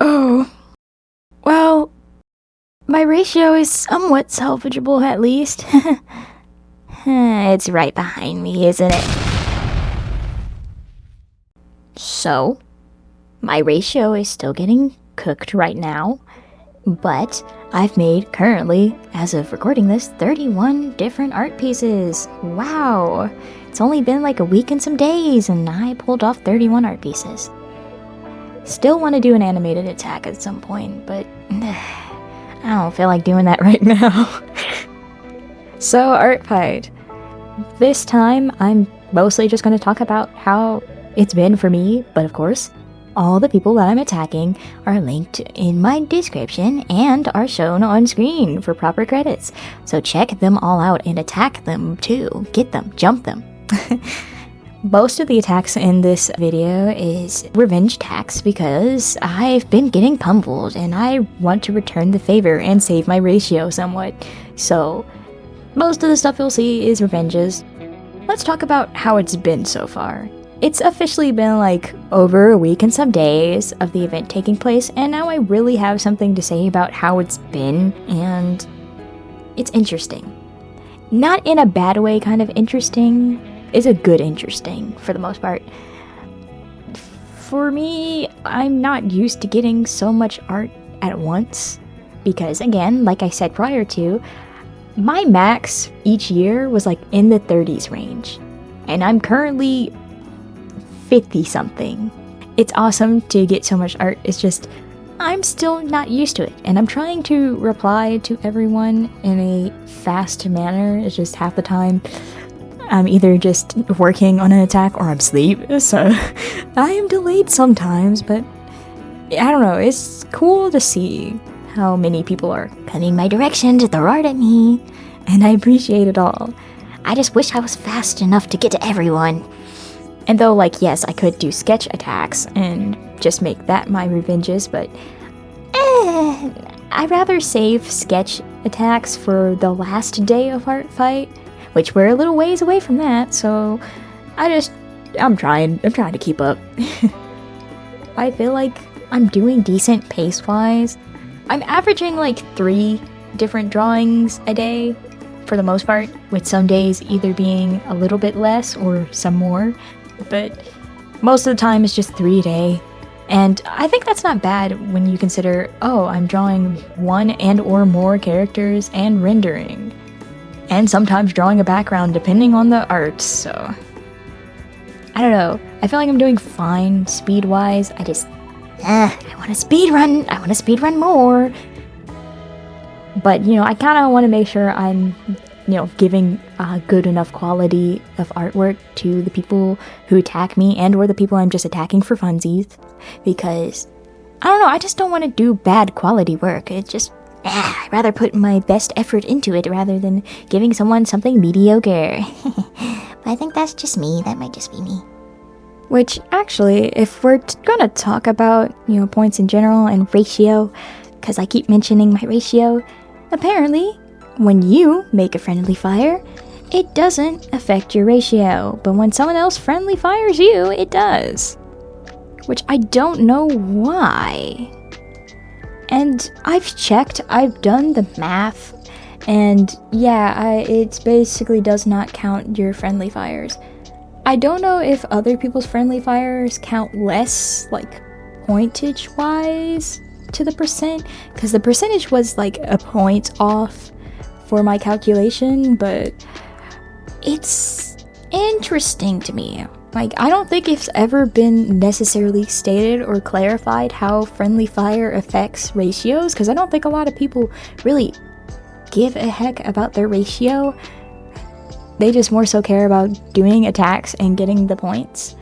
Oh, well, my ratio is somewhat salvageable at least. It's right behind me, isn't it? So, my ratio is still getting cooked right now, but I've made currently, as of recording this, 31 different art pieces. Wow! It's only been like a week and some days, and I pulled off 31 art pieces. Still want to do an animated attack at some point, but I don't feel like doing that right now. So, art fight. This time, I'm mostly just going to talk about how it's been for me, but of course, all the people that I'm attacking are linked in my description and are shown on screen for proper credits. So check them all out and attack them too. Get them, jump them. Most of the attacks in this video is revenge attacks because I've been getting pummeled and I want to return the favor and save my ratio somewhat. So most of the stuff you'll see is revenges. Let's talk about how it's been so far. It's officially been like over a week and some days of the event taking place, and now I really have something to say about how it's been, and it's interesting. Not in a bad way kind of interesting. It's a good interesting for the most part. For me, I'm not used to getting so much art at once because, again, like I said prior to, my max each year was like in the 30s range, and I'm currently 50 something. It's awesome to get so much art, it's just I'm still not used to it, and I'm trying to reply to everyone in a fast manner. It's just half the time I'm either just working on an attack or I'm asleep, so I am delayed sometimes, but I don't know, it's cool to see how many people are coming my direction to throw art at me, and I appreciate it all. I just wish I was fast enough to get to everyone. And though, like, yes, I could do sketch attacks and just make that my revenges, but I'd rather save sketch attacks for the last day of art fight, which we're a little ways away from that, so I'm trying to keep up. I feel like I'm doing decent pace-wise. I'm averaging like 3 different drawings a day for the most part, with some days either being a little bit less or some more. But most of the time it's just 3 a day, and I think that's not bad when you consider, oh, I'm drawing 1 and or more characters and rendering, and sometimes drawing a background depending on the art, so I don't know, I feel like I'm doing fine speed-wise. I just, I want to speedrun more, but you know, I kind of want to make sure I'm giving a good enough quality of artwork to the people who attack me and or the people I'm just attacking for funsies, because I don't know, I just don't want to do bad quality work. It just, I'd rather put my best effort into it rather than giving someone something mediocre. But I think that's just me, that might just be me. Which, actually, if we're gonna talk about, points in general and ratio, because I keep mentioning my ratio, apparently, when you make a friendly fire, it doesn't affect your ratio, but when someone else friendly fires you, it does. Which I don't know why. And I've checked, I've done the math, and yeah, it basically does not count your friendly fires. I don't know if other people's friendly fires count less, like, pointage-wise to the percent, because the percentage was like a point off for my calculation, but it's interesting to me. Like, I don't think it's ever been necessarily stated or clarified how friendly fire affects ratios, because I don't think a lot of people really give a heck about their ratio. They just more so care about doing attacks and getting the points.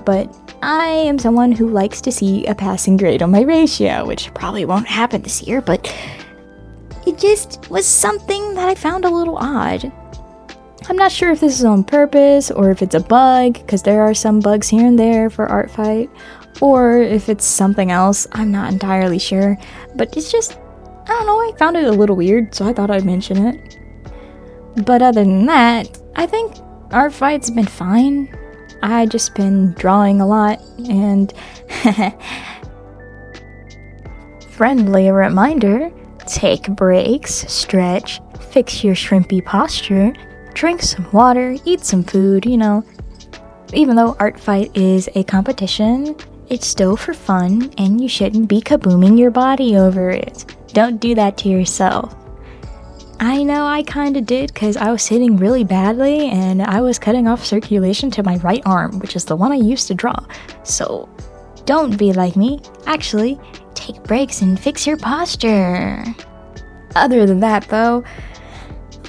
But I am someone who likes to see a passing grade on my ratio, which probably won't happen this year, but it just was something that I found a little odd. I'm not sure if this is on purpose or if it's a bug, because there are some bugs here and there for art fight, or if it's something else. I'm not entirely sure, but it's just, I don't know, I found it a little weird, so I thought I'd mention it. But other than that, I think art fight's been fine. I just been drawing a lot, and friendly reminder, take breaks, stretch, fix your shrimpy posture, drink some water, eat some food, Even though art fight is a competition, it's still for fun, and you shouldn't be kabooming your body over it. Don't do that to yourself. I know I kinda did, because I was sitting really badly, and I was cutting off circulation to my right arm, which is the one I used to draw. So, don't be like me. Actually, take breaks and fix your posture. Other than that, though,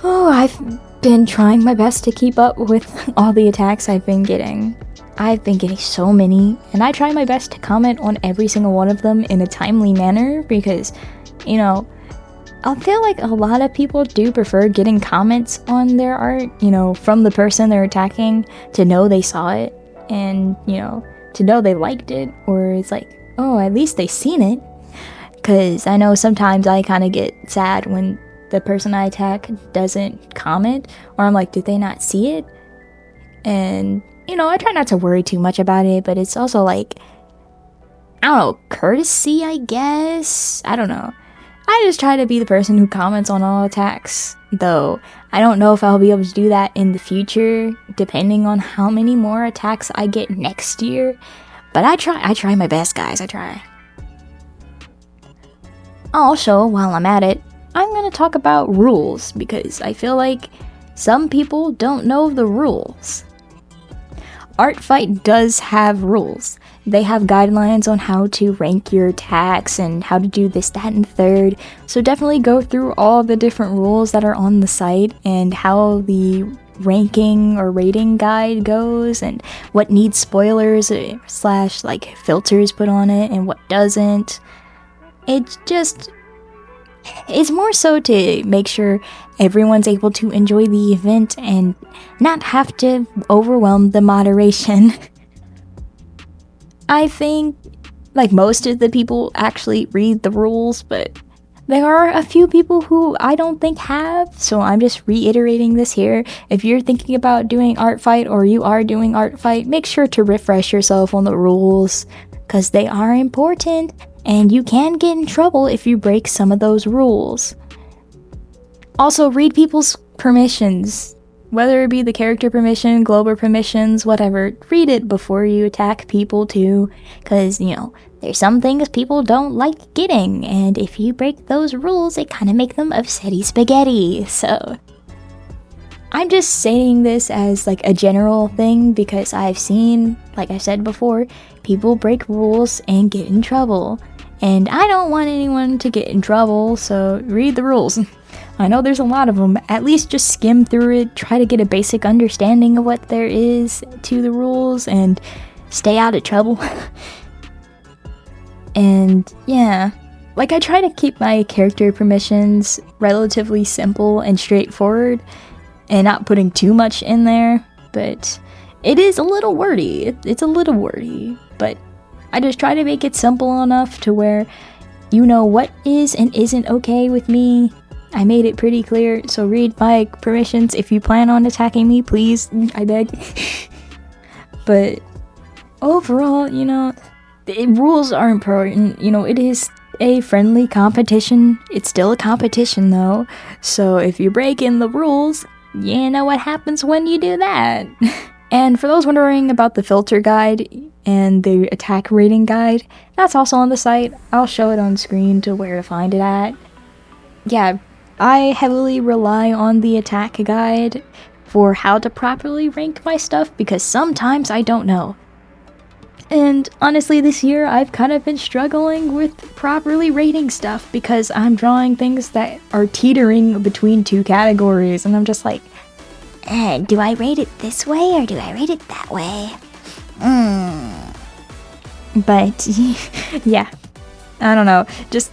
I've been trying my best to keep up with all the attacks I've been getting. I've been getting so many, and I try my best to comment on every single one of them in a timely manner because, I feel like a lot of people do prefer getting comments on their art, from the person they're attacking to know they saw it and, to know they liked it, or it's like, oh, at least they seen it. Because I know sometimes I kind of get sad when the person I attack doesn't comment, or I'm like, did they not see it? And, I try not to worry too much about it, but it's also like, I don't know, courtesy, I guess? I don't know. I just try to be the person who comments on all attacks, though I don't know if I'll be able to do that in the future, depending on how many more attacks I get next year. But I try my best, guys, I try. Also, while I'm at it, I'm gonna talk about rules, because I feel like some people don't know the rules. Art Fight does have rules. They have guidelines on how to rank your attacks and how to do this, that, and third. So definitely go through all the different rules that are on the site and how the ranking or rating guide goes and what needs spoilers / like filters put on it and what doesn't. It's more so to make sure everyone's able to enjoy the event and not have to overwhelm the moderation. I think, like, most of the people actually read the rules, but there are a few people who I don't think have, so I'm just reiterating this here. If you're thinking about doing Art Fight or you are doing Art Fight, make sure to refresh yourself on the rules, because they are important, and you can get in trouble if you break some of those rules. Also, read people's permissions. Whether it be the character permission, global permissions, whatever, read it before you attack people too, because, there's some things people don't like getting, and if you break those rules, it kind of make them upsetty spaghetti, so... I'm just saying this as, like, a general thing, because I've seen, like I said before, people break rules and get in trouble, and I don't want anyone to get in trouble, so read the rules. I know there's a lot of them. At least just skim through it, try to get a basic understanding of what there is to the rules, and stay out of trouble. And yeah, like, I try to keep my character permissions relatively simple and straightforward, and not putting too much in there, but it is a little wordy. It's a little wordy, but I just try to make it simple enough to where you know what is and isn't okay with me. I made it pretty clear, so read my permissions. If you plan on attacking me, please, I beg. But overall, the rules are important. It is a friendly competition. It's still a competition, though. So if you break in the rules, you know what happens when you do that. And for those wondering about the filter guide and the attack rating guide, that's also on the site. I'll show it on screen to where to find it at. Yeah, I heavily rely on the attack guide for how to properly rank my stuff, because sometimes I don't know. And honestly, this year I've kind of been struggling with properly rating stuff, because I'm drawing things that are teetering between two categories, and I'm just like, do I rate it this way or do I rate it that way? But yeah, I don't know, just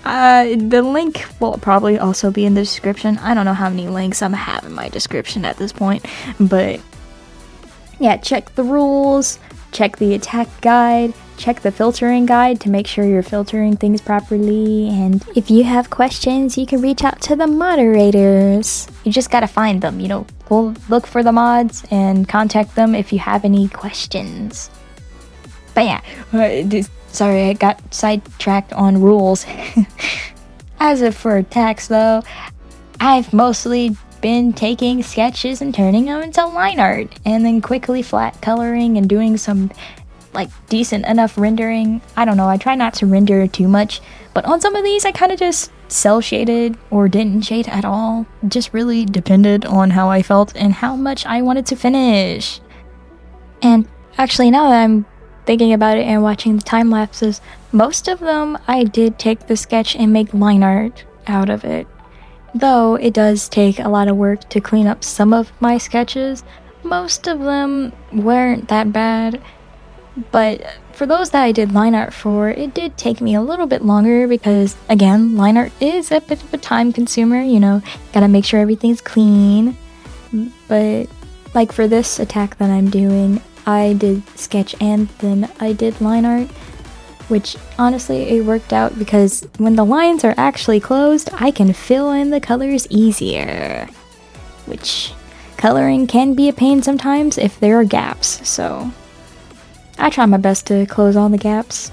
the link will probably also be in the description. I don't know how many links I'm have in my description at this point, but yeah, check the rules, check the attack guide, check the filtering guide to make sure you're filtering things properly, and if you have questions, you can reach out to the moderators. You just gotta find them, look for the mods and contact them if you have any questions. But yeah, sorry, I got sidetracked on rules. As of for attacks though, I've mostly been taking sketches and turning them into line art, and then quickly flat coloring and doing some like decent enough rendering. I don't know, I try not to render too much, but on some of these I kind of just cell shaded or didn't shade at all. Just really depended on how I felt and how much I wanted to finish. And actually, now that I'm thinking about it and watching the time lapses, most of them I did take the sketch and make line art out of it. Though it does take a lot of work to clean up some of my sketches, most of them weren't that bad. But for those that I did line art for, it did take me a little bit longer because, again, line art is a bit of a time consumer, you know, gotta make sure everything's clean. But like for this attack that I'm doing, I did sketch and then I did line art, which honestly it worked out because when the lines are actually closed, I can fill in the colors easier. Which coloring can be a pain sometimes if there are gaps, so I try my best to close all the gaps.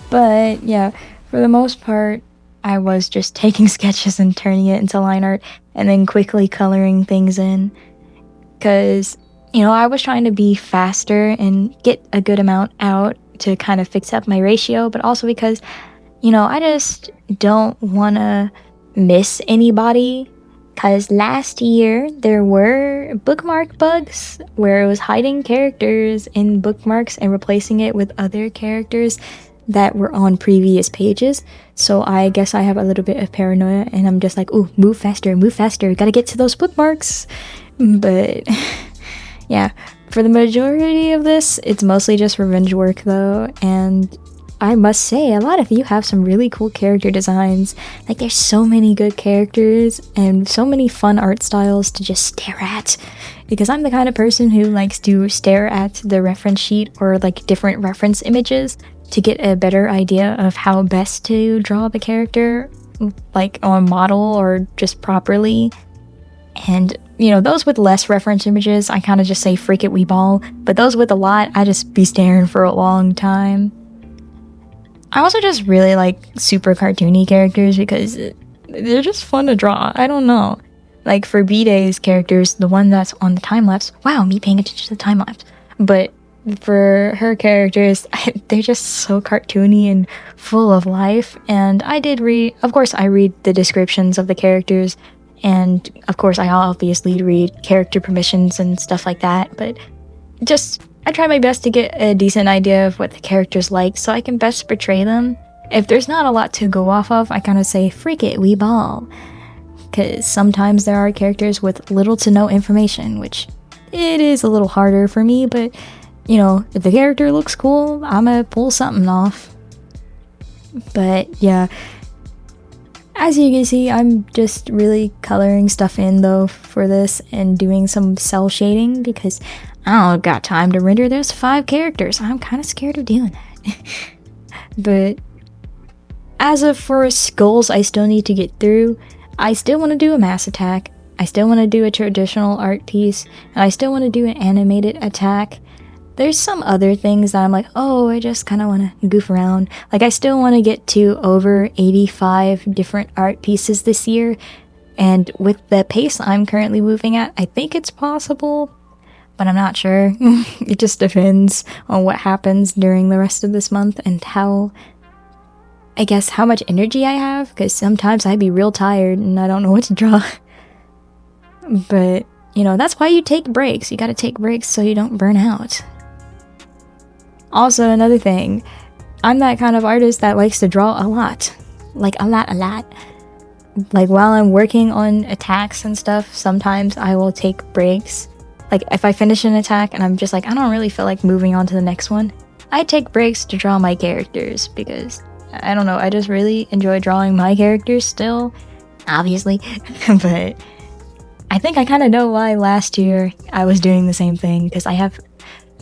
But yeah, for the most part, I was just taking sketches and turning it into line art and then quickly coloring things in. Because, you know, I was trying to be faster and get a good amount out to kind of fix up my ratio, but also because, you know, I just don't want to miss anybody. Because last year there were bookmark bugs where it was hiding characters in bookmarks and replacing it with other characters that were on previous pages. So I guess I have a little bit of paranoia and I'm just like, ooh, move faster, gotta get to those bookmarks. But yeah, for the majority of this, it's mostly just revenge work though, and I must say, a lot of you have some really cool character designs. Like, there's so many good characters and so many fun art styles to just stare at. Because I'm the kind of person who likes to stare at the reference sheet or like different reference images to get a better idea of how best to draw the character, like on model or just properly. And, you know, those with less reference images, I kind of just say freak it, we ball. But those with a lot, I just be staring for a long time. I also just really like super cartoony characters because they're just fun to draw. I don't know. Like for B-Day's characters, the one that's on the time-lapse, wow, me paying attention to the time-lapse. But for her characters, they're just so cartoony and full of life. And I did read, of course, I read the descriptions of the characters. And of course, I obviously read character permissions and stuff like that. But just, I try my best to get a decent idea of what the character's like so I can best portray them. If there's not a lot to go off of, I kind of say, freak it, we ball. Because sometimes there are characters with little to no information, which it is a little harder for me, but, you know, if the character looks cool, I'ma pull something off. But, yeah. As you can see, I'm just really coloring stuff in, though, for this, and doing some cell shading, because I don't got time to render those 5 characters. I'm kind of scared of doing that. But as of for skulls I still need to get through, I still want to do a mass attack, I still want to do a traditional art piece, and I still want to do an animated attack. There's some other things that I'm like, oh, I just kind of want to goof around. Like, I still want to get to over 85 different art pieces this year, and with the pace I'm currently moving at, I think it's possible, but I'm not sure. It just depends on what happens during the rest of this month and how much energy I have, because sometimes I'd be real tired and I don't know what to draw. But, you know, that's why you take breaks. You gotta take breaks so you don't burn out. Also, another thing, I'm that kind of artist that likes to draw a lot. Like, a lot. Like, while I'm working on attacks and stuff, sometimes I will take breaks. Like, if I finish an attack and I'm just like, I don't really feel like moving on to the next one, I take breaks to draw my characters, because, I don't know, I just really enjoy drawing my characters still, obviously. But I think I kind of know why last year I was doing the same thing, because I have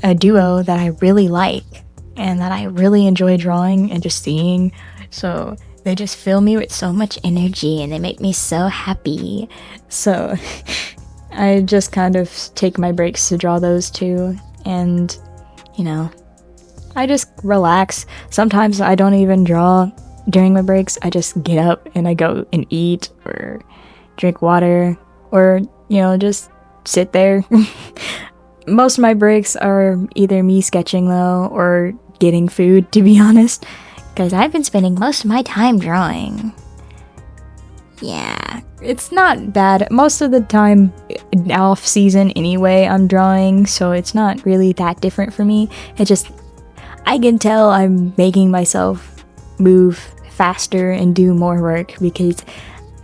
a duo that I really like and that I really enjoy drawing and just seeing. So They just fill me with so much energy and they make me so happy. So I just kind of take my breaks to draw those too. And, you know, I just relax. Sometimes I don't even draw during my breaks. I just get up and I go and eat or drink water or, you know, just sit there. Most of my breaks are either me sketching though or getting food, to be honest, because I've been spending most of my time drawing. Yeah, it's not bad. Most of the time off season anyway, I'm drawing, so it's not really that different for me. It just, I can tell I'm making myself move faster and do more work because,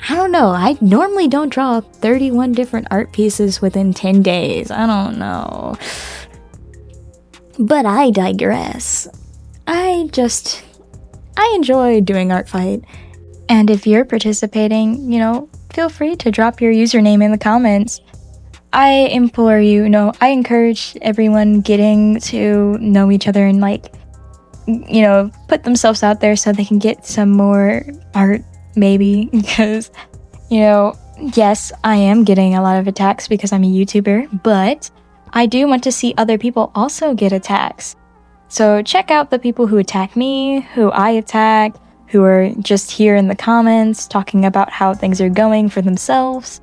I don't know, I normally don't draw 31 different art pieces within 10 days. I don't know. But I digress. I enjoy doing Art Fight. And if you're participating, you know, feel free to drop your username in the comments. I implore you, I encourage everyone getting to know each other and, like, you know, put themselves out there so they can get some more art, maybe. Because, you know, yes, I am getting a lot of attacks because I'm a YouTuber, but I do want to see other people also get attacks. So check out the people who attack me, who I attack, who are just here in the comments talking about how things are going for themselves.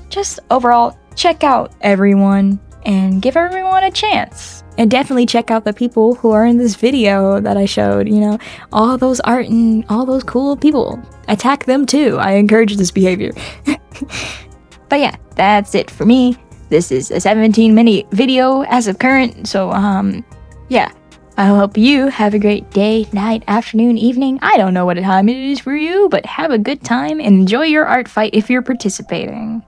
Just overall, check out everyone and give everyone a chance. And definitely check out the people who are in this video that I showed, you know, all those art and all those cool people. Attack them too. I encourage this behavior. But yeah, that's it for me. This is a 17-minute video as of current, so yeah. I hope you have a great day, night, afternoon, evening. I don't know what time it is for you, but have a good time and enjoy your art fight if you're participating.